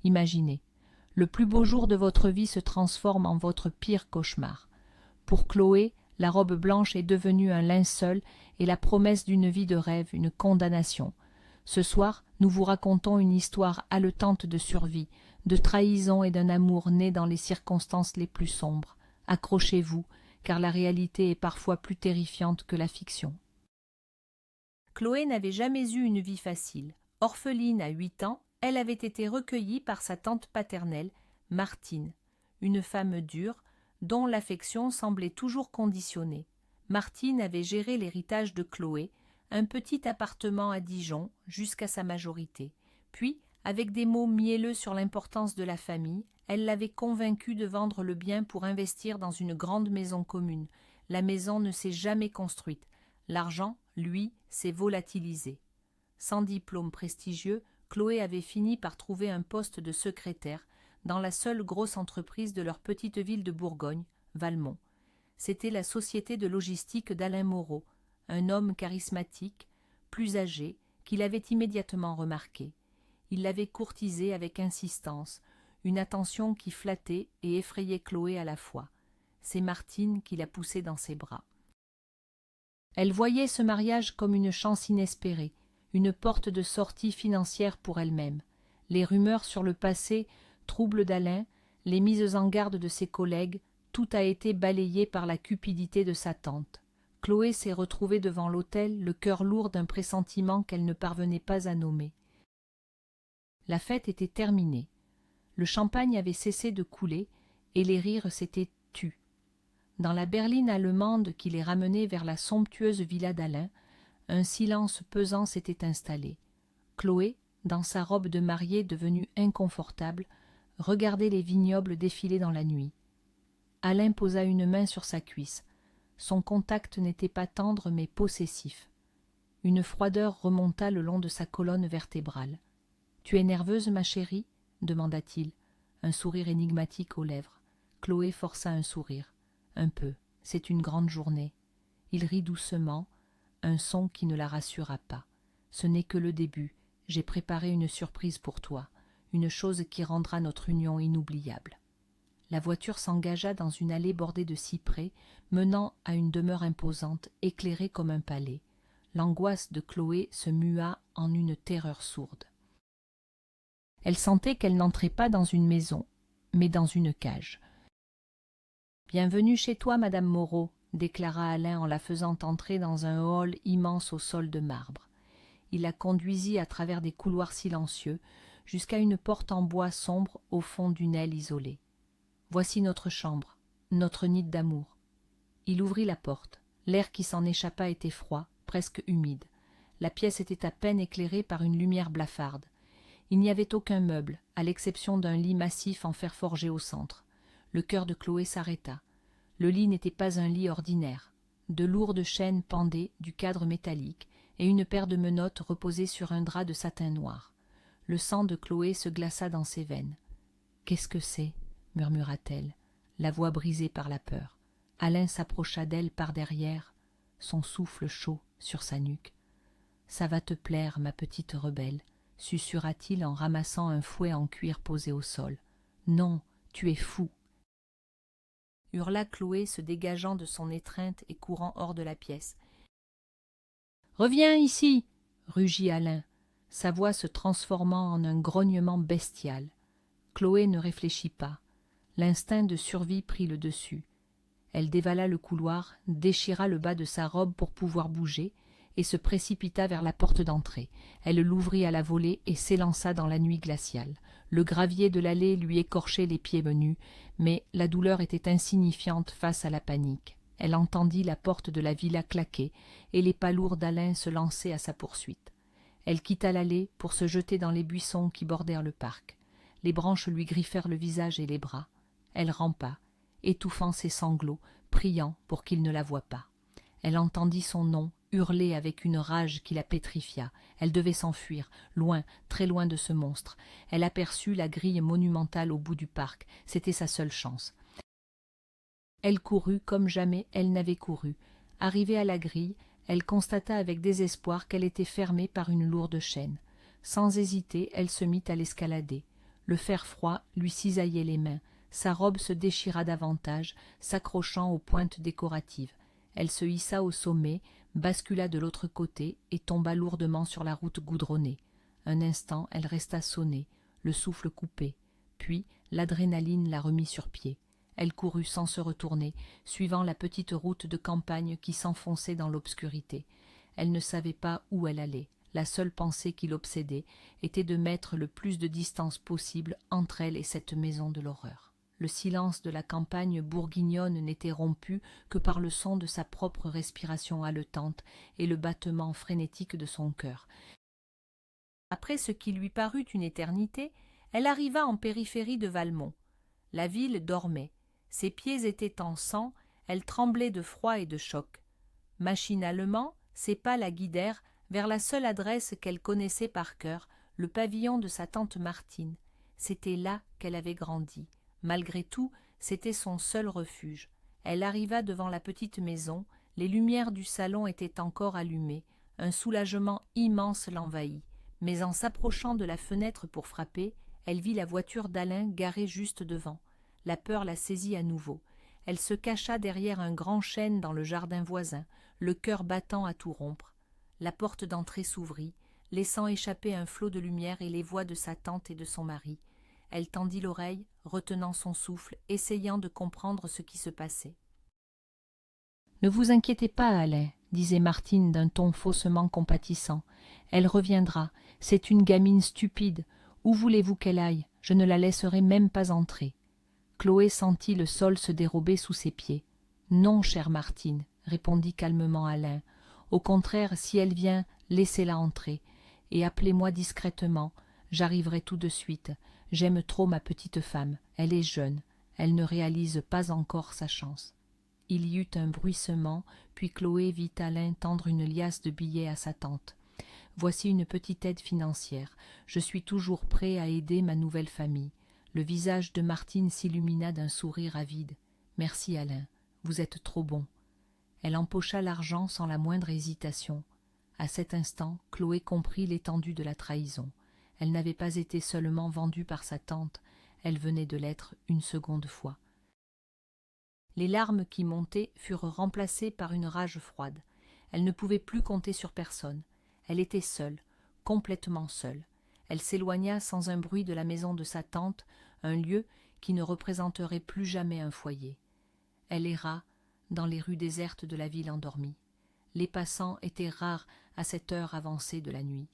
Imaginez, le plus beau jour de votre vie se transforme en votre pire cauchemar. Pour Chloé, la robe blanche est devenue un linceul et la promesse d'une vie de rêve, une condamnation. Ce soir, nous vous racontons une histoire haletante de survie, de trahison et d'un amour né dans les circonstances les plus sombres. Accrochez-vous, car la réalité est parfois plus terrifiante que la fiction. Chloé n'avait jamais eu une vie facile. Orpheline à 8 ans, elle avait été recueillie par sa tante paternelle, Martine, une femme dure, dont l'affection semblait toujours conditionnée. Martine avait géré l'héritage de Chloé, un petit appartement à Dijon, jusqu'à sa majorité. Puis, avec des mots mielleux sur l'importance de la famille, elle l'avait convaincue de vendre le bien pour investir dans une grande maison commune. La maison ne s'est jamais construite. L'argent, lui, s'est volatilisé. Sans diplôme prestigieux, Chloé avait fini par trouver un poste de secrétaire dans la seule grosse entreprise de leur petite ville de Bourgogne, Valmont. C'était la société de logistique d'Alain Moreau, un homme charismatique, plus âgé, qu'il avait immédiatement remarqué. Il l'avait courtisée avec insistance, une attention qui flattait et effrayait Chloé à la fois. C'est Martine qui la poussait dans ses bras. Elle voyait ce mariage comme une chance inespérée, une porte de sortie financière pour elle-même. Les rumeurs sur le passé trouble d'Alain, les mises en garde de ses collègues, tout a été balayé par la cupidité de sa tante. Chloé s'est retrouvée devant l'autel, le cœur lourd d'un pressentiment qu'elle ne parvenait pas à nommer. La fête était terminée. Le champagne avait cessé de couler et les rires s'étaient tus. Dans la berline allemande qui les ramenait vers la somptueuse villa d'Alain, un silence pesant s'était installé. Chloé, dans sa robe de mariée devenue inconfortable, regardait les vignobles défiler dans la nuit. Alain posa une main sur sa cuisse. Son contact n'était pas tendre mais possessif. Une froideur remonta le long de sa colonne vertébrale. « Tu es nerveuse, ma chérie ?» demanda-t-il, un sourire énigmatique aux lèvres. Chloé força un sourire. « Un peu, c'est une grande journée. » Il rit doucement, un son qui ne la rassura pas. « Ce n'est que le début. J'ai préparé une surprise pour toi, une chose qui rendra notre union inoubliable. » La voiture s'engagea dans une allée bordée de cyprès, menant à une demeure imposante, éclairée comme un palais. L'angoisse de Chloé se mua en une terreur sourde. Elle sentait qu'elle n'entrait pas dans une maison, mais dans une cage. « Bienvenue chez toi, Madame Moreau, » déclara Alain en la faisant entrer dans un hall immense au sol de marbre. Il la conduisit à travers des couloirs silencieux, jusqu'à une porte en bois sombre au fond d'une aile isolée. « Voici notre chambre, notre nid d'amour. » Il ouvrit la porte. L'air qui s'en échappa était froid, presque humide. La pièce était à peine éclairée par une lumière blafarde. Il n'y avait aucun meuble, à l'exception d'un lit massif en fer forgé au centre. Le cœur de Chloé s'arrêta. Le lit n'était pas un lit ordinaire. De lourdes chaînes pendaient du cadre métallique et une paire de menottes reposait sur un drap de satin noir. Le sang de Chloé se glaça dans ses veines. « Qu'est-ce que c'est » murmura-t-elle, la voix brisée par la peur. Alain s'approcha d'elle par derrière, son souffle chaud sur sa nuque. « Ça va te plaire, ma petite rebelle, » susurra-t-il en ramassant un fouet en cuir posé au sol. « Non, tu es fou !» hurla Chloé, se dégageant de son étreinte et courant hors de la pièce. « Reviens ici !» rugit Alain, sa voix se transformant en un grognement bestial. Chloé ne réfléchit pas. L'instinct de survie prit le dessus. Elle dévala le couloir, déchira le bas de sa robe pour pouvoir bouger, et se précipita vers la porte d'entrée. Elle l'ouvrit à la volée et s'élança dans la nuit glaciale. Le gravier de l'allée lui écorchait les pieds menus, mais la douleur était insignifiante face à la panique. Elle entendit la porte de la villa claquer, et les pas lourds d'Alain se lancer à sa poursuite. Elle quitta l'allée pour se jeter dans les buissons qui bordèrent le parc. Les branches lui griffèrent le visage et les bras. Elle rampa, étouffant ses sanglots, priant pour qu'il ne la voie pas. Elle entendit son nom hurler avec une rage qui la pétrifia. Elle devait s'enfuir, loin, très loin de ce monstre. Elle aperçut la grille monumentale au bout du parc. C'était sa seule chance. Elle courut comme jamais elle n'avait couru. Arrivée à la grille, elle constata avec désespoir qu'elle était fermée par une lourde chaîne. Sans hésiter, elle se mit à l'escalader. Le fer froid lui cisaillait les mains, sa robe se déchira davantage, s'accrochant aux pointes décoratives. Elle se hissa au sommet, bascula de l'autre côté et tomba lourdement sur la route goudronnée. Un instant, elle resta sonnée, le souffle coupé, puis l'adrénaline la remit sur pied. Elle courut sans se retourner, suivant la petite route de campagne qui s'enfonçait dans l'obscurité. Elle ne savait pas où elle allait. La seule pensée qui l'obsédait était de mettre le plus de distance possible entre elle et cette maison de l'horreur. Le silence de la campagne bourguignonne n'était rompu que par le son de sa propre respiration haletante et le battement frénétique de son cœur. Après ce qui lui parut une éternité, elle arriva en périphérie de Valmont. La ville dormait. Ses pieds étaient en sang, elle tremblait de froid et de choc. Machinalement, ses pas la guidèrent vers la seule adresse qu'elle connaissait par cœur, le pavillon de sa tante Martine. C'était là qu'elle avait grandi. Malgré tout, c'était son seul refuge. Elle arriva devant la petite maison, les lumières du salon étaient encore allumées, un soulagement immense l'envahit. Mais en s'approchant de la fenêtre pour frapper, elle vit la voiture d'Alain garée juste devant. La peur la saisit à nouveau. Elle se cacha derrière un grand chêne dans le jardin voisin, le cœur battant à tout rompre. La porte d'entrée s'ouvrit, laissant échapper un flot de lumière et les voix de sa tante et de son mari. Elle tendit l'oreille, retenant son souffle, essayant de comprendre ce qui se passait. « Ne vous inquiétez pas, Alain, » disait Martine d'un ton faussement compatissant. « Elle reviendra, c'est une gamine stupide. Où voulez-vous qu'elle aille? Je ne la laisserai même pas entrer. » Chloé sentit le sol se dérober sous ses pieds. « Non, chère Martine, » répondit calmement Alain. « Au contraire, si elle vient, laissez-la entrer. Et appelez-moi discrètement, j'arriverai tout de suite. J'aime trop ma petite femme, elle est jeune, elle ne réalise pas encore sa chance. » Il y eut un bruissement, puis Chloé vit Alain tendre une liasse de billets à sa tante. « Voici une petite aide financière. Je suis toujours prêt à aider ma nouvelle famille. » Le visage de Martine s'illumina d'un sourire avide. « Merci Alain, vous êtes trop bon. » Elle empocha l'argent sans la moindre hésitation. À cet instant, Chloé comprit l'étendue de la trahison. Elle n'avait pas été seulement vendue par sa tante, elle venait de l'être une seconde fois. Les larmes qui montaient furent remplacées par une rage froide. Elle ne pouvait plus compter sur personne. Elle était seule, complètement seule. Elle s'éloigna sans un bruit de la maison de sa tante, un lieu qui ne représenterait plus jamais un foyer. Elle erra dans les rues désertes de la ville endormie. Les passants étaient rares à cette heure avancée de la nuit.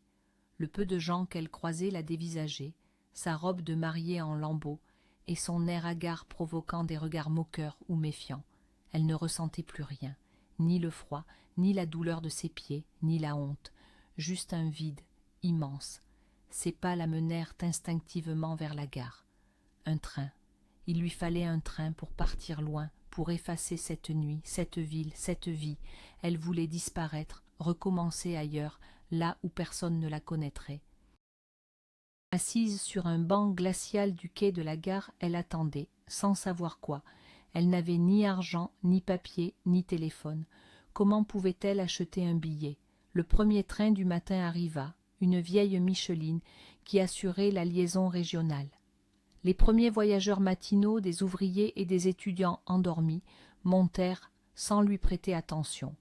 Le peu de gens qu'elle croisait la dévisageaient, sa robe de mariée en lambeaux, et son air hagard provoquant des regards moqueurs ou méfiants. Elle ne ressentait plus rien, ni le froid, ni la douleur de ses pieds, ni la honte, juste un vide immense. Ses pas la menèrent instinctivement vers la gare. Un train. Il lui fallait un train pour partir loin, pour effacer cette nuit, cette ville, cette vie. Elle voulait disparaître, recommencer ailleurs, là où personne ne la connaîtrait. Assise sur un banc glacial du quai de la gare, elle attendait, sans savoir quoi. Elle n'avait ni argent, ni papier, ni téléphone. Comment pouvait-elle acheter un billet? Le premier train du matin arriva, une vieille Micheline qui assurait la liaison régionale. Les premiers voyageurs matinaux, des ouvriers et des étudiants endormis, montèrent sans lui prêter attention.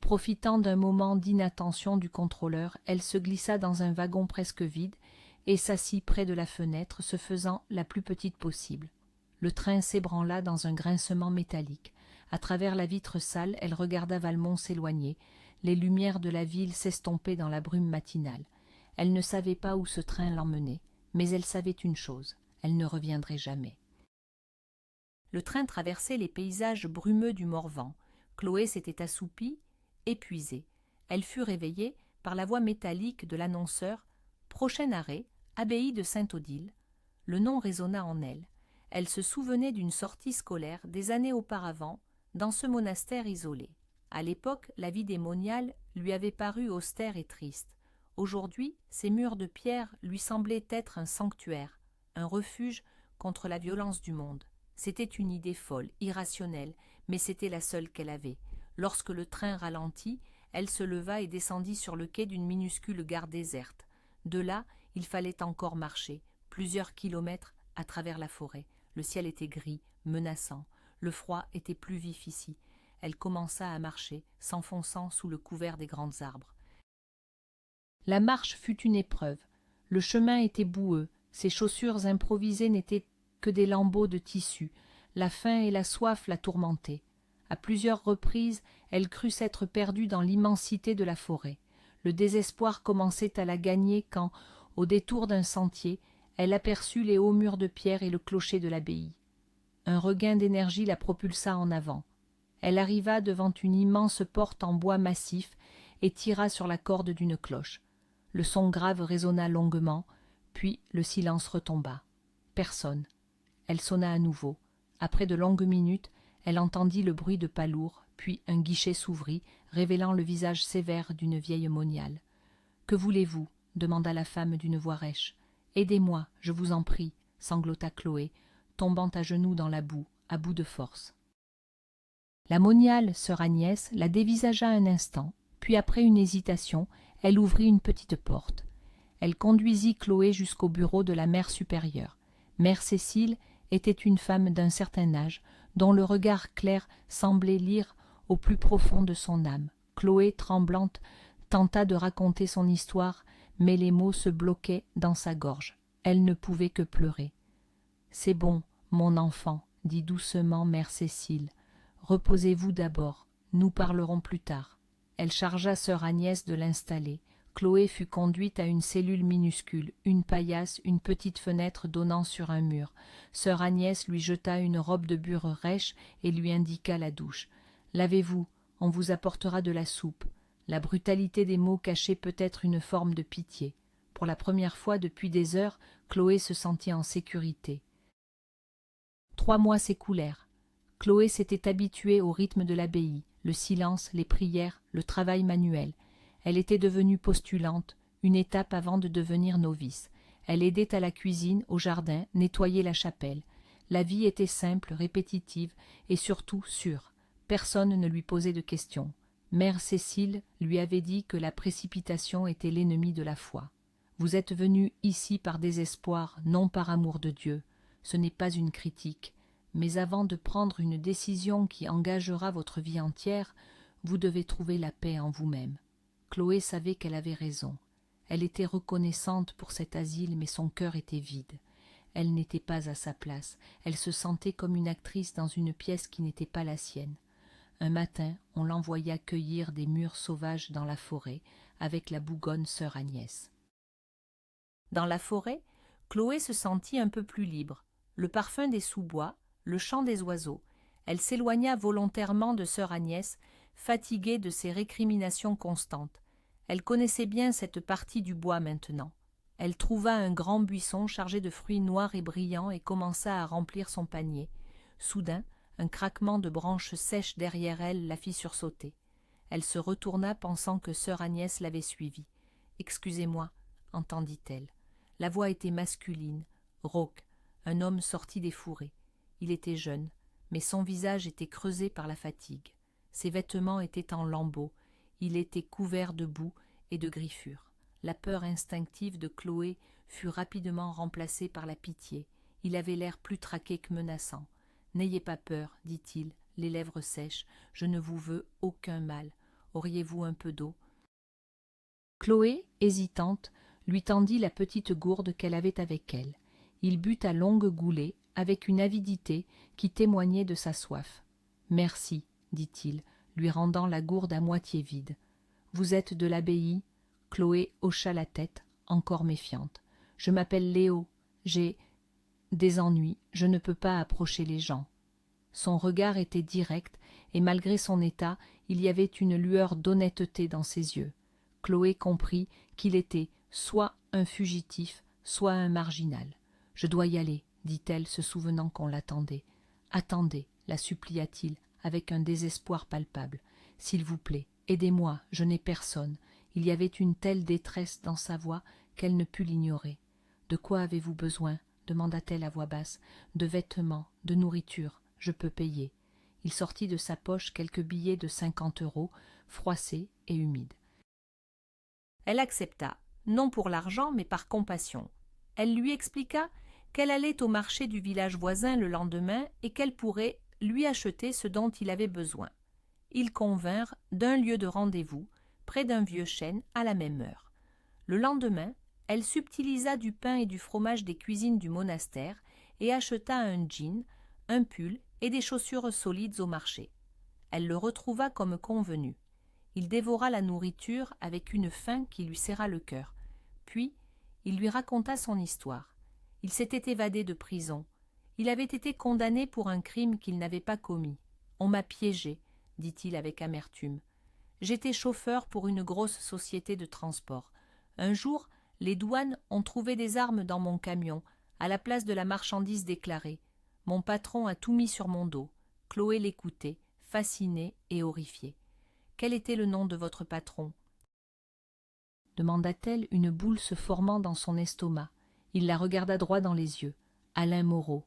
Profitant d'un moment d'inattention du contrôleur, elle se glissa dans un wagon presque vide et s'assit près de la fenêtre, se faisant la plus petite possible. Le train s'ébranla dans un grincement métallique. À travers la vitre sale, elle regarda Valmont s'éloigner, les lumières de la ville s'estompaient dans la brume matinale. Elle ne savait pas où ce train l'emmenait, mais elle savait une chose, elle ne reviendrait jamais. Le train traversait les paysages brumeux du Morvan. Chloé s'était assoupie, épuisée. Elle fut réveillée par la voix métallique de l'annonceur. Prochain arrêt, abbaye de Sainte-Odile. Le nom résonna en elle. Elle se souvenait d'une sortie scolaire des années auparavant dans ce monastère isolé. À l'époque, la vie des moniales lui avait paru austère et triste. Aujourd'hui, ces murs de pierre lui semblaient être un sanctuaire, un refuge contre la violence du monde. C'était une idée folle, irrationnelle, mais c'était la seule qu'elle avait. Lorsque le train ralentit, elle se leva et descendit sur le quai d'une minuscule gare déserte. De là, il fallait encore marcher, plusieurs kilomètres à travers la forêt. Le ciel était gris, menaçant. Le froid était plus vif ici. Elle commença à marcher, s'enfonçant sous le couvert des grands arbres. La marche fut une épreuve. Le chemin était boueux, ses chaussures improvisées n'étaient que des lambeaux de tissu. La faim et la soif la tourmentaient. À plusieurs reprises, elle crut s'être perdue dans l'immensité de la forêt. Le désespoir commençait à la gagner quand, au détour d'un sentier, elle aperçut les hauts murs de pierre et le clocher de l'abbaye. Un regain d'énergie la propulsa en avant. Elle arriva devant une immense porte en bois massif et tira sur la corde d'une cloche. Le son grave résonna longuement, puis le silence retomba. Personne. Elle sonna à nouveau. Après de longues minutes, elle entendit le bruit de pas lourds, puis un guichet s'ouvrit, révélant le visage sévère d'une vieille moniale. « Que voulez-vous » demanda la femme d'une voix rêche. « Aidez-moi, je vous en prie » sanglota Chloé, tombant à genoux dans la boue, à bout de force. La moniale, sœur Agnès, la dévisagea un instant, puis après une hésitation, elle ouvrit une petite porte. Elle conduisit Chloé jusqu'au bureau de la mère supérieure. Mère Cécile était une femme d'un certain âge, dont le regard clair semblait lire au plus profond de son âme. Chloé, tremblante, tenta de raconter son histoire, mais les mots se bloquaient dans sa gorge. Elle ne pouvait que pleurer. « C'est bon, mon enfant, dit doucement mère Cécile. Reposez-vous d'abord, nous parlerons plus tard. » Elle chargea sœur Agnès de l'installer. Chloé fut conduite à une cellule minuscule, une paillasse, une petite fenêtre donnant sur un mur. Sœur Agnès lui jeta une robe de bure rêche et lui indiqua la douche. « Lavez-vous, on vous apportera de la soupe. » La brutalité des mots cachait peut-être une forme de pitié. Pour la première fois depuis des heures, Chloé se sentit en sécurité. 3 mois s'écoulèrent. Chloé s'était habituée au rythme de l'abbaye, le silence, les prières, le travail manuel. Elle était devenue postulante, une étape avant de devenir novice. Elle aidait à la cuisine, au jardin, nettoyait la chapelle. La vie était simple, répétitive et surtout sûre. Personne ne lui posait de questions. Mère Cécile lui avait dit que la précipitation était l'ennemi de la foi. « Vous êtes venu ici par désespoir, non par amour de Dieu. Ce n'est pas une critique. Mais avant de prendre une décision qui engagera votre vie entière, vous devez trouver la paix en vous-même. » Chloé savait qu'elle avait raison. Elle était reconnaissante pour cet asile, mais son cœur était vide. Elle n'était pas à sa place. Elle se sentait comme une actrice dans une pièce qui n'était pas la sienne. Un matin, on l'envoya cueillir des mûres sauvages dans la forêt, avec la bougonne sœur Agnès. Dans la forêt, Chloé se sentit un peu plus libre. Le parfum des sous-bois, le chant des oiseaux. Elle s'éloigna volontairement de sœur Agnès, fatiguée de ses récriminations constantes. Elle connaissait bien cette partie du bois maintenant. Elle trouva un grand buisson chargé de fruits noirs et brillants et commença à remplir son panier. Soudain, un craquement de branches sèches derrière elle la fit sursauter. Elle se retourna pensant que sœur Agnès l'avait suivie. « Excusez-moi » entendit-elle. La voix était masculine, rauque, un homme sorti des fourrés. Il était jeune, mais son visage était creusé par la fatigue. Ses vêtements étaient en lambeaux, il était couvert de boue et de griffures. La peur instinctive de Chloé fut rapidement remplacée par la pitié. Il avait l'air plus traqué que menaçant. « N'ayez pas peur, dit-il, les lèvres sèches, je ne vous veux aucun mal. Auriez-vous un peu d'eau » Chloé, hésitante, lui tendit la petite gourde qu'elle avait avec elle. Il but à longues goulées, avec une avidité qui témoignait de sa soif. « Merci, dit-il, lui rendant la gourde à moitié vide. « Vous êtes de l'abbaye » Chloé hocha la tête, encore méfiante. « Je m'appelle Léo. J'ai des ennuis, je ne peux pas approcher les gens. » Son regard était direct, et malgré son état, il y avait une lueur d'honnêteté dans ses yeux. Chloé comprit qu'il était soit un fugitif, soit un marginal. « Je dois y aller, » dit-elle, se souvenant qu'on l'attendait. « Attendez, » la supplia-t-il, avec un désespoir palpable. « S'il vous plaît, aidez-moi, je n'ai personne. » Il y avait une telle détresse dans sa voix qu'elle ne put l'ignorer. « De quoi avez-vous besoin ?» demanda-t-elle à voix basse. « De vêtements, de nourriture, je peux payer. » Il sortit de sa poche quelques billets de 50 €, froissés et humides. Elle accepta, non pour l'argent, mais par compassion. Elle lui expliqua qu'elle allait au marché du village voisin le lendemain et qu'elle pourrait lui acheter ce dont il avait besoin. Ils convinrent d'un lieu de rendez-vous, près d'un vieux chêne, à la même heure. Le lendemain, elle subtilisa du pain et du fromage des cuisines du monastère et acheta un jean, un pull et des chaussures solides au marché. Elle le retrouva comme convenu. Il dévora la nourriture avec une faim qui lui serra le cœur. Puis, il lui raconta son histoire. Il s'était évadé de prison. Il avait été condamné pour un crime qu'il n'avait pas commis. On m'a piégé, dit-il avec amertume. J'étais chauffeur pour une grosse société de transport. Un jour, les douanes ont trouvé des armes dans mon camion, à la place de la marchandise déclarée. Mon patron a tout mis sur mon dos. Chloé l'écoutait, fascinée et horrifiée. Quel était le nom de votre patron ? Demanda-t-elle, une boule se formant dans son estomac. Il la regarda droit dans les yeux. Alain Moreau.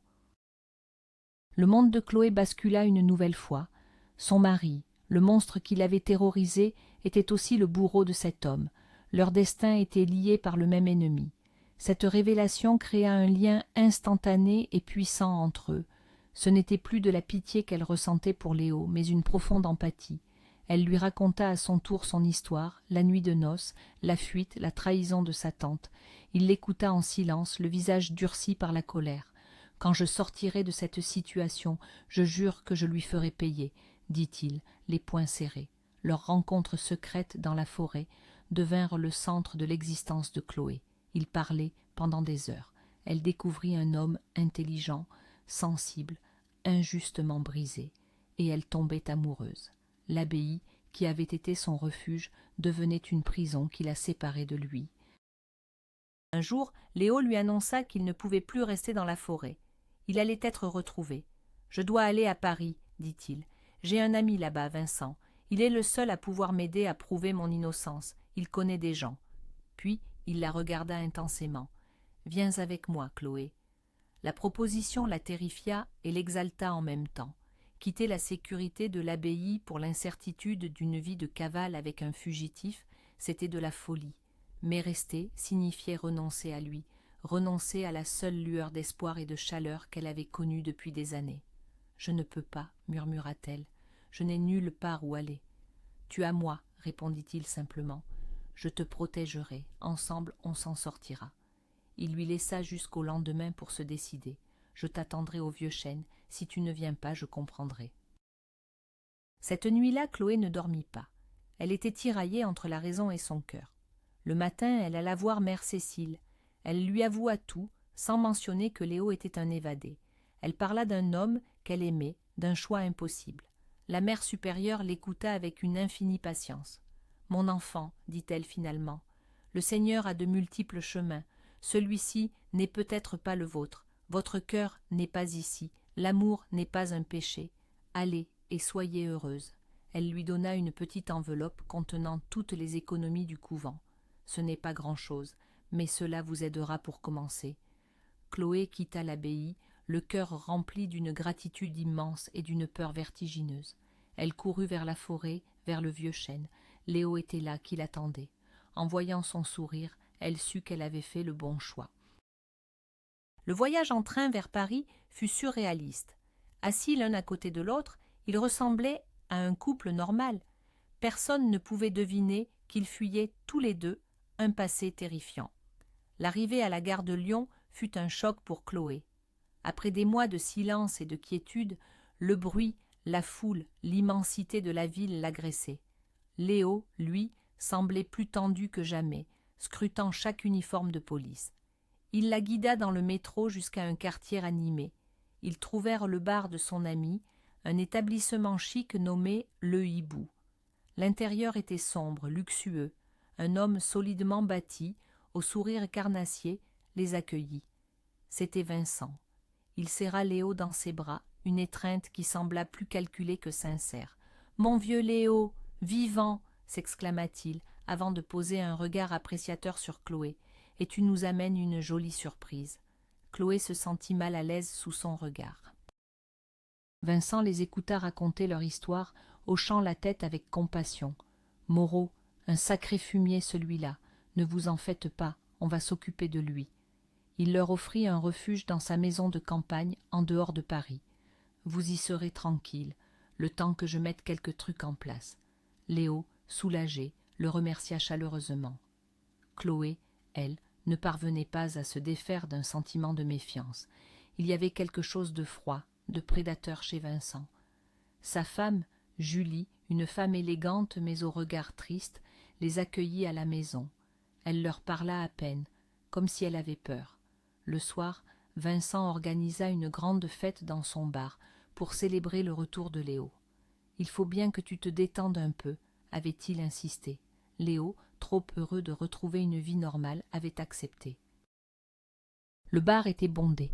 Le monde de Chloé bascula une nouvelle fois. Son mari, le monstre qui l'avait terrorisé, était aussi le bourreau de cet homme. Leur destin était lié par le même ennemi. Cette révélation créa un lien instantané et puissant entre eux. Ce n'était plus de la pitié qu'elle ressentait pour Léo, mais une profonde empathie. Elle lui raconta à son tour son histoire, la nuit de noces, la fuite, la trahison de sa tante. Il l'écouta en silence, le visage durci par la colère. « Quand je sortirai de cette situation, je jure que je lui ferai payer, » dit-il, les poings serrés. Leur rencontre secrète dans la forêt devinrent le centre de l'existence de Chloé. Ils parlaient pendant des heures. Elle découvrit un homme intelligent, sensible, injustement brisé, et elle tombait amoureuse. L'abbaye, qui avait été son refuge, devenait une prison qui la séparait de lui. Un jour, Léo lui annonça qu'il ne pouvait plus rester dans la forêt. Il allait être retrouvé. « Je dois aller à Paris, » dit-il. « J'ai un ami là-bas, Vincent. Il est le seul à pouvoir m'aider à prouver mon innocence. Il connaît des gens. » Puis il la regarda intensément. « Viens avec moi, Chloé. » La proposition la terrifia et l'exalta en même temps. Quitter la sécurité de l'abbaye pour l'incertitude d'une vie de cavale avec un fugitif, c'était de la folie. Mais rester signifiait renoncer à lui, renoncer à la seule lueur d'espoir et de chaleur qu'elle avait connue depuis des années. « Je ne peux pas, » murmura-t-elle. « Je n'ai nulle part où aller. »« Tu as moi, » répondit-il simplement. « Je te protégerai. Ensemble, on s'en sortira. » Il lui laissa jusqu'au lendemain pour se décider. « Je t'attendrai au vieux chêne. Si tu ne viens pas, je comprendrai. » Cette nuit-là, Chloé ne dormit pas. Elle était tiraillée entre la raison et son cœur. Le matin, elle alla voir mère Cécile. Elle lui avoua tout, sans mentionner que Léo était un évadé. Elle parla d'un homme qu'elle aimait, d'un choix impossible. La mère supérieure l'écouta avec une infinie patience. « Mon enfant, dit-elle finalement, le Seigneur a de multiples chemins. Celui-ci n'est peut-être pas le vôtre. Votre cœur n'est pas ici. L'amour n'est pas un péché. Allez et soyez heureuse. » Elle lui donna une petite enveloppe contenant toutes les économies du couvent. « Ce n'est pas grand-chose, mais cela vous aidera pour commencer. » Chloé quitta l'abbaye, le cœur rempli d'une gratitude immense et d'une peur vertigineuse. Elle courut vers la forêt, vers le vieux chêne. Léo était là, qui l'attendait. En voyant son sourire, elle sut qu'elle avait fait le bon choix. Le voyage en train vers Paris fut surréaliste. Assis l'un à côté de l'autre, ils ressemblaient à un couple normal. Personne ne pouvait deviner qu'ils fuyaient tous les deux un passé terrifiant. L'arrivée à la gare de Lyon fut un choc pour Chloé. Après des mois de silence et de quiétude, le bruit, la foule, l'immensité de la ville l'agressaient. Léo, lui, semblait plus tendu que jamais, scrutant chaque uniforme de police. Il la guida dans le métro jusqu'à un quartier animé. Ils trouvèrent le bar de son ami, un établissement chic nommé Le Hibou. L'intérieur était sombre, luxueux. Un homme solidement bâti, au sourire carnassier, les accueillit. C'était Vincent. Il serra Léo dans ses bras, une étreinte qui sembla plus calculée que sincère. « Mon vieux Léo, vivant !» s'exclama-t-il, avant de poser un regard appréciateur sur Chloé. « Et tu nous amènes une jolie surprise. » Chloé se sentit mal à l'aise sous son regard. Vincent les écouta raconter leur histoire, hochant la tête avec compassion. « Moreau, un sacré fumier celui-là. Ne vous en faites pas, on va s'occuper de lui. » Il leur offrit un refuge dans sa maison de campagne en dehors de Paris. Vous y serez tranquille, le temps que je mette quelques trucs en place. Léo, soulagé, le remercia chaleureusement. Chloé, elle, ne parvenait pas à se défaire d'un sentiment de méfiance. Il y avait quelque chose de froid, de prédateur chez Vincent. Sa femme, Julie, une femme élégante mais au regard triste, les accueillit à la maison. Elle leur parla à peine, comme si elle avait peur. Le soir, Vincent organisa une grande fête dans son bar pour célébrer le retour de Léo. « Il faut bien que tu te détendes un peu », avait-il insisté. Léo, trop heureux de retrouver une vie normale, avait accepté. Le bar était bondé.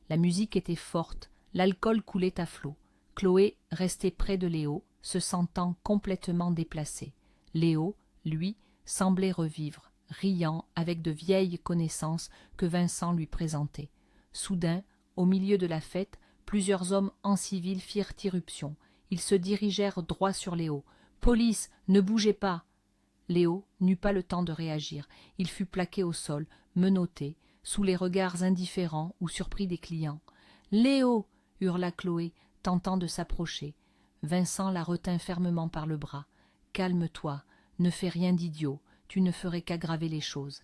La musique était forte, l'alcool coulait à flots. Chloé restait près de Léo, se sentant complètement déplacée. Léo, lui, semblait revivre, riant avec de vieilles connaissances que Vincent lui présentait. Soudain, au milieu de la fête, plusieurs hommes en civil firent irruption. Ils se dirigèrent droit sur Léo. « Police, ne bougez pas !» Léo n'eut pas le temps de réagir. Il fut plaqué au sol, menotté, sous les regards indifférents ou surpris des clients. « Léo !» hurla Chloé, tentant de s'approcher. Vincent la retint fermement par le bras. « Calme-toi, ne fais rien d'idiot, tu ne ferais qu'aggraver les choses. »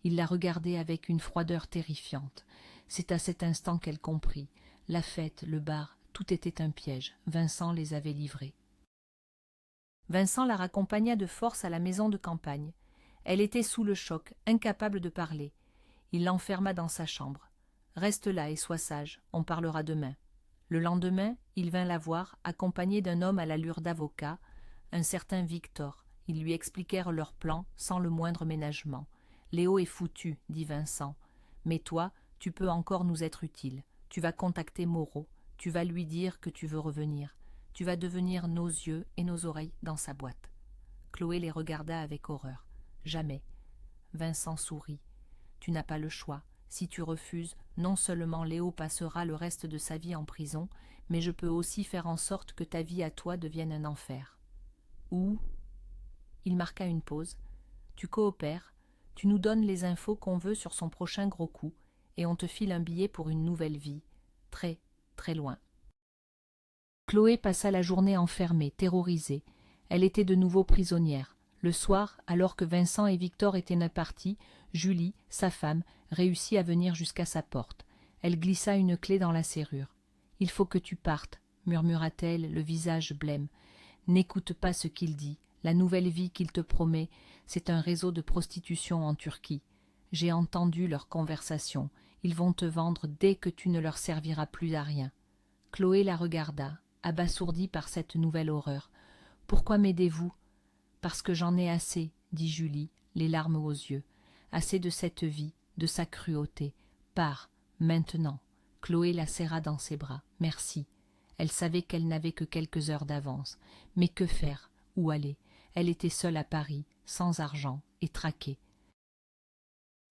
Il la regardait avec une froideur terrifiante. C'est à cet instant qu'elle comprit. La fête, le bar, tout était un piège. Vincent les avait livrés. Vincent la raccompagna de force à la maison de campagne. Elle était sous le choc, incapable de parler. Il l'enferma dans sa chambre. « Reste là et sois sage, on parlera demain. » Le lendemain, il vint la voir, accompagné d'un homme à l'allure d'avocat, un certain Victor. Ils lui expliquèrent leur plan sans le moindre ménagement. « Léo est foutu, dit Vincent. Mais toi, tu peux encore nous être utile. Tu vas contacter Moreau. Tu vas lui dire que tu veux revenir. Tu vas devenir nos yeux et nos oreilles dans sa boîte. » Chloé les regarda avec horreur. « Jamais. » Vincent sourit. « Tu n'as pas le choix. Si tu refuses, non seulement Léo passera le reste de sa vie en prison, mais je peux aussi faire en sorte que ta vie à toi devienne un enfer. » Ou... Il marqua une pause. « Tu coopères, tu nous donnes les infos qu'on veut sur son prochain gros coup, et on te file un billet pour une nouvelle vie. Très, très loin. » Chloé passa la journée enfermée, terrorisée. Elle était de nouveau prisonnière. Le soir, alors que Vincent et Victor étaient partis, Julie, sa femme, réussit à venir jusqu'à sa porte. Elle glissa une clé dans la serrure. « Il faut que tu partes, » murmura-t-elle, le visage blême. « N'écoute pas ce qu'il dit. La nouvelle vie qu'il te promet, c'est un réseau de prostitution en Turquie. J'ai entendu leur conversation. Ils vont te vendre dès que tu ne leur serviras plus à rien. » Chloé la regarda, abasourdie par cette nouvelle horreur. « Pourquoi m'aidez-vous ?»« Parce que j'en ai assez, » dit Julie, les larmes aux yeux. « Assez de cette vie, de sa cruauté. Pars, maintenant. » Chloé la serra dans ses bras. « Merci. » Elle savait qu'elle n'avait que quelques heures d'avance. Mais que faire? Où aller? Elle était seule à Paris, sans argent et traquée.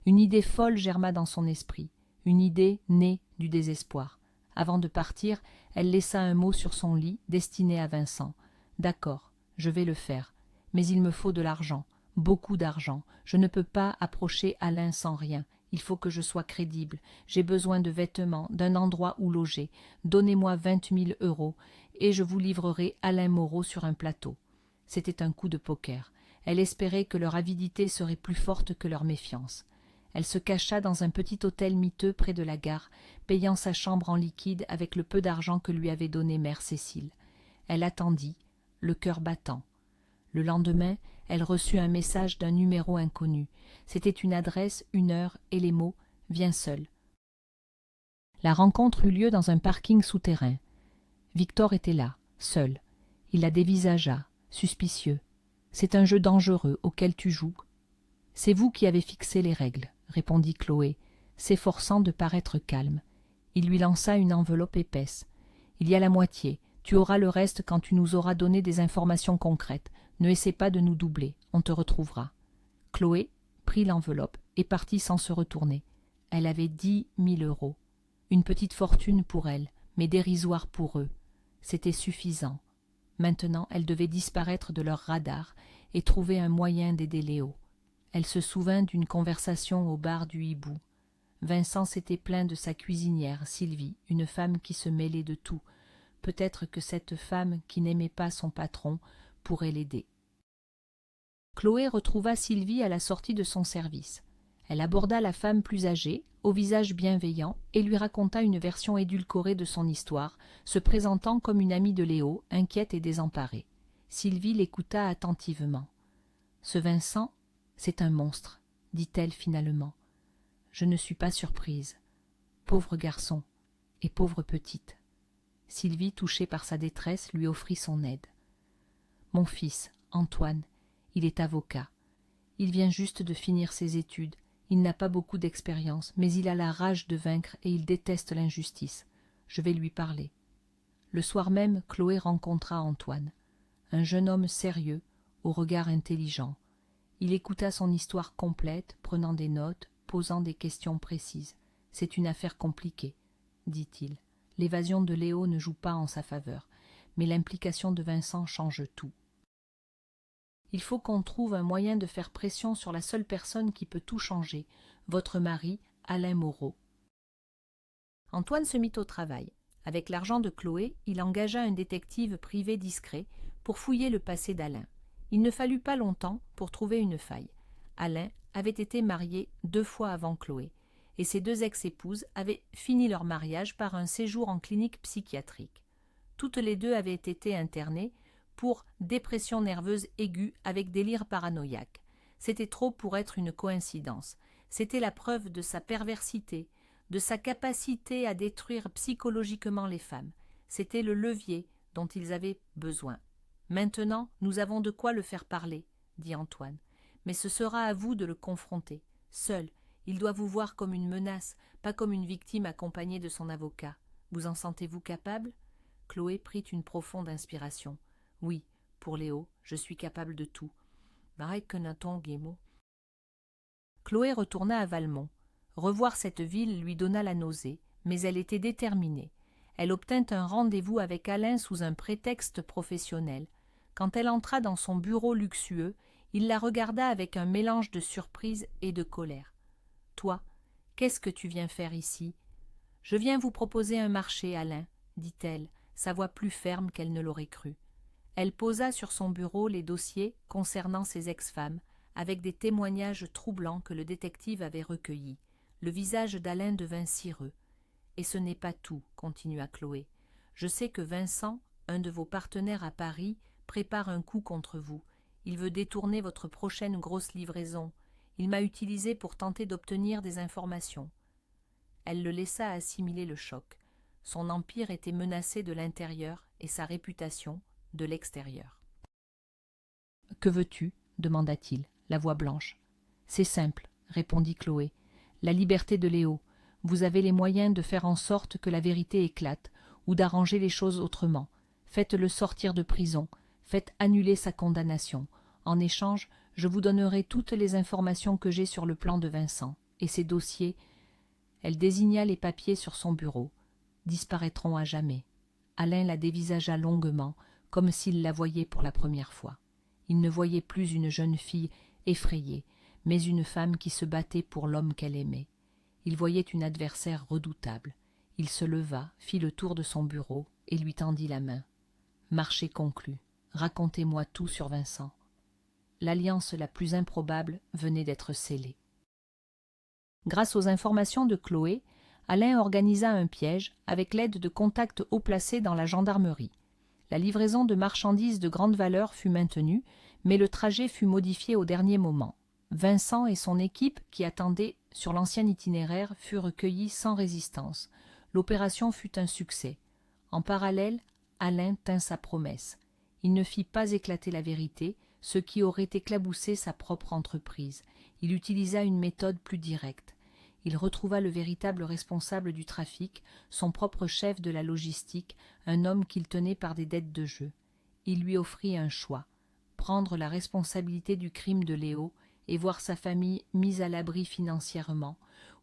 Une idée folle germa dans son esprit, une idée née du désespoir. Avant de partir, elle laissa un mot sur son lit, destiné à Vincent. « D'accord, je vais le faire, mais il me faut de l'argent, beaucoup d'argent. Je ne peux pas approcher Alain sans rien. Il faut que je sois crédible. J'ai besoin de vêtements, d'un endroit où loger. Donnez-moi 20 000 € et je vous livrerai Alain Moreau sur un plateau. » C'était un coup de poker. Elle espérait que leur avidité serait plus forte que leur méfiance. Elle se cacha dans un petit hôtel miteux près de la gare, payant sa chambre en liquide avec le peu d'argent que lui avait donné mère Cécile. Elle attendit, le cœur battant. Le lendemain, elle reçut un message d'un numéro inconnu. C'était une adresse, une heure et les mots « Viens seul ». La rencontre eut lieu dans un parking souterrain. Victor était là, seul. Il la dévisagea, suspicieux. « C'est un jeu dangereux auquel tu joues. »« C'est vous qui avez fixé les règles, » répondit Chloé, s'efforçant de paraître calme. Il lui lança une enveloppe épaisse. « Il y a la moitié. Tu auras le reste quand tu nous auras donné des informations concrètes. Ne essaie pas de nous doubler, on te retrouvera. » Chloé prit l'enveloppe et partit sans se retourner. Elle avait 10 000 €. Une petite fortune pour elle, mais dérisoire pour eux. C'était suffisant. Maintenant, elle devait disparaître de leur radar et trouver un moyen d'aider Léo. Elle se souvint d'une conversation au bar du Hibou. Vincent s'était plaint de sa cuisinière, Sylvie, une femme qui se mêlait de tout. Peut-être que cette femme qui n'aimait pas son patron pourrait l'aider. Chloé retrouva Sylvie à la sortie de son service. Elle aborda la femme plus âgée, au visage bienveillant, et lui raconta une version édulcorée de son histoire, se présentant comme une amie de Léo, inquiète et désemparée. Sylvie l'écouta attentivement. « Ce Vincent, c'est un monstre, dit-elle finalement. Je ne suis pas surprise. Pauvre garçon, et pauvre petite. » Sylvie, touchée par sa détresse, lui offrit son aide. « Mon fils, Antoine, il est avocat. Il vient juste de finir ses études. Il n'a pas beaucoup d'expérience, mais il a la rage de vaincre et il déteste l'injustice. Je vais lui parler. » Le soir même, Chloé rencontra Antoine, un jeune homme sérieux, au regard intelligent. Il écouta son histoire complète, prenant des notes, posant des questions précises. « C'est une affaire compliquée, dit-il. L'évasion de Léo ne joue pas en sa faveur, mais l'implication de Vincent change tout. Il faut qu'on trouve un moyen de faire pression sur la seule personne qui peut tout changer, votre mari, Alain Moreau. » Antoine se mit au travail. Avec l'argent de Chloé, il engagea un détective privé discret pour fouiller le passé d'Alain. Il ne fallut pas longtemps pour trouver une faille. Alain avait été marié 2 fois avant Chloé, et ses 2 ex-épouses avaient fini leur mariage par un séjour en clinique psychiatrique. Toutes les 2 avaient été internées pour dépression nerveuse aiguë avec délire paranoïaque. C'était trop pour être une coïncidence. C'était la preuve de sa perversité, de sa capacité à détruire psychologiquement les femmes. C'était le levier dont ils avaient besoin. « Maintenant, nous avons de quoi le faire parler, » dit Antoine. « Mais ce sera à vous de le confronter. Seul, il doit vous voir comme une menace, pas comme une victime accompagnée de son avocat. Vous en sentez-vous capable ?» Chloé prit une profonde inspiration. « Oui, pour Léo, je suis capable de tout. » Chloé retourna à Valmont. Revoir cette ville lui donna la nausée, mais elle était déterminée. Elle obtint un rendez-vous avec Alain sous un prétexte professionnel. Quand elle entra dans son bureau luxueux, il la regarda avec un mélange de surprise et de colère. « Toi, qu'est-ce que tu viens faire ici ?»« Je viens vous proposer un marché, Alain, » dit-elle, sa voix plus ferme qu'elle ne l'aurait cru. Elle posa sur son bureau les dossiers concernant ses ex-femmes, avec des témoignages troublants que le détective avait recueillis. Le visage d'Alain devint cireux. « Et ce n'est pas tout, » continua Chloé. « Je sais que Vincent, un de vos partenaires à Paris, prépare un coup contre vous. Il veut détourner votre prochaine grosse livraison. Il m'a utilisé pour tenter d'obtenir des informations. » Elle le laissa assimiler le choc. Son empire était menacé de l'intérieur et sa réputation de l'extérieur. « Que veux-tu » demanda-t-il, la voix blanche. « C'est simple, » répondit Chloé. « La liberté de Léo. Vous avez les moyens de faire en sorte que la vérité éclate, ou d'arranger les choses autrement. Faites-le sortir de prison, faites annuler sa condamnation. En échange, je vous donnerai toutes les informations que j'ai sur le plan de Vincent, et ces dossiers, » elle désigna les papiers sur son bureau, « disparaîtront à jamais. » Alain la dévisagea longuement, comme s'il la voyait pour la première fois. Il ne voyait plus une jeune fille effrayée, mais une femme qui se battait pour l'homme qu'elle aimait. Il voyait une adversaire redoutable. Il se leva, fit le tour de son bureau et lui tendit la main. « Marché conclu. Racontez-moi tout sur Vincent. » L'alliance la plus improbable venait d'être scellée. Grâce aux informations de Chloé, Alain organisa un piège avec l'aide de contacts haut placés dans la gendarmerie. La livraison de marchandises de grande valeur fut maintenue, mais le trajet fut modifié au dernier moment. Vincent et son équipe, qui attendaient sur l'ancien itinéraire, furent recueillis sans résistance. L'opération fut un succès. En parallèle, Alain tint sa promesse. Il ne fit pas éclater la vérité, ce qui aurait éclaboussé sa propre entreprise. Il utilisa une méthode plus directe. Il retrouva le véritable responsable du trafic, son propre chef de la logistique, un homme qu'il tenait par des dettes de jeu. Il lui offrit un choix, prendre la responsabilité du crime de Léo et voir sa famille mise à l'abri financièrement,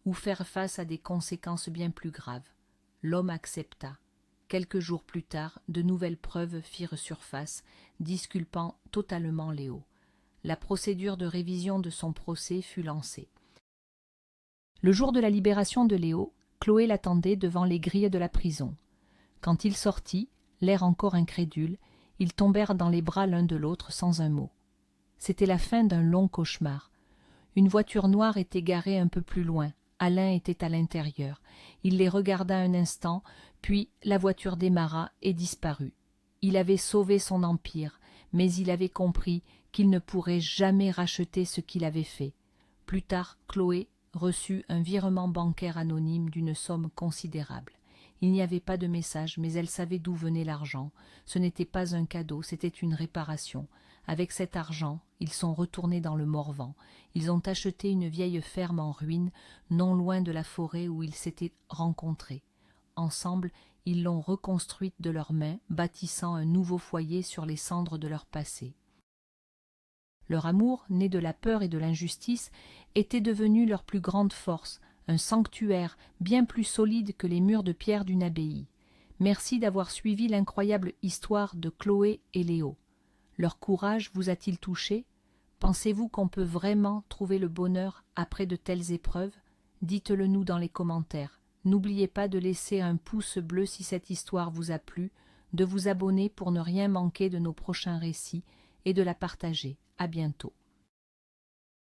ou faire face à des conséquences bien plus graves. L'homme accepta. Quelques jours plus tard, de nouvelles preuves firent surface, disculpant totalement Léo. La procédure de révision de son procès fut lancée. Le jour de la libération de Léo, Chloé l'attendait devant les grilles de la prison. Quand il sortit, l'air encore incrédule, ils tombèrent dans les bras l'un de l'autre sans un mot. C'était la fin d'un long cauchemar. Une voiture noire était garée un peu plus loin. Alain était à l'intérieur. Il les regarda un instant, puis la voiture démarra et disparut. Il avait sauvé son empire, mais il avait compris qu'il ne pourrait jamais racheter ce qu'il avait fait. Plus tard, Chloé reçut un virement bancaire anonyme d'une somme considérable. Il n'y avait pas de message, mais elle savait d'où venait l'argent. Ce n'était pas un cadeau, c'était une réparation. Avec cet argent, ils sont retournés dans le Morvan. Ils ont acheté une vieille ferme en ruine, non loin de la forêt où ils s'étaient rencontrés. Ensemble, ils l'ont reconstruite de leurs mains, bâtissant un nouveau foyer sur les cendres de leur passé. Leur amour, né de la peur et de l'injustice, était devenu leur plus grande force, un sanctuaire bien plus solide que les murs de pierre d'une abbaye. Merci d'avoir suivi l'incroyable histoire de Chloé et Léo. Leur courage vous a-t-il touché? Pensez-vous qu'on peut vraiment trouver le bonheur après de telles épreuves? Dites-le nous dans les commentaires. N'oubliez pas de laisser un pouce bleu si cette histoire vous a plu, de vous abonner pour ne rien manquer de nos prochains récits et de la partager. À bientôt.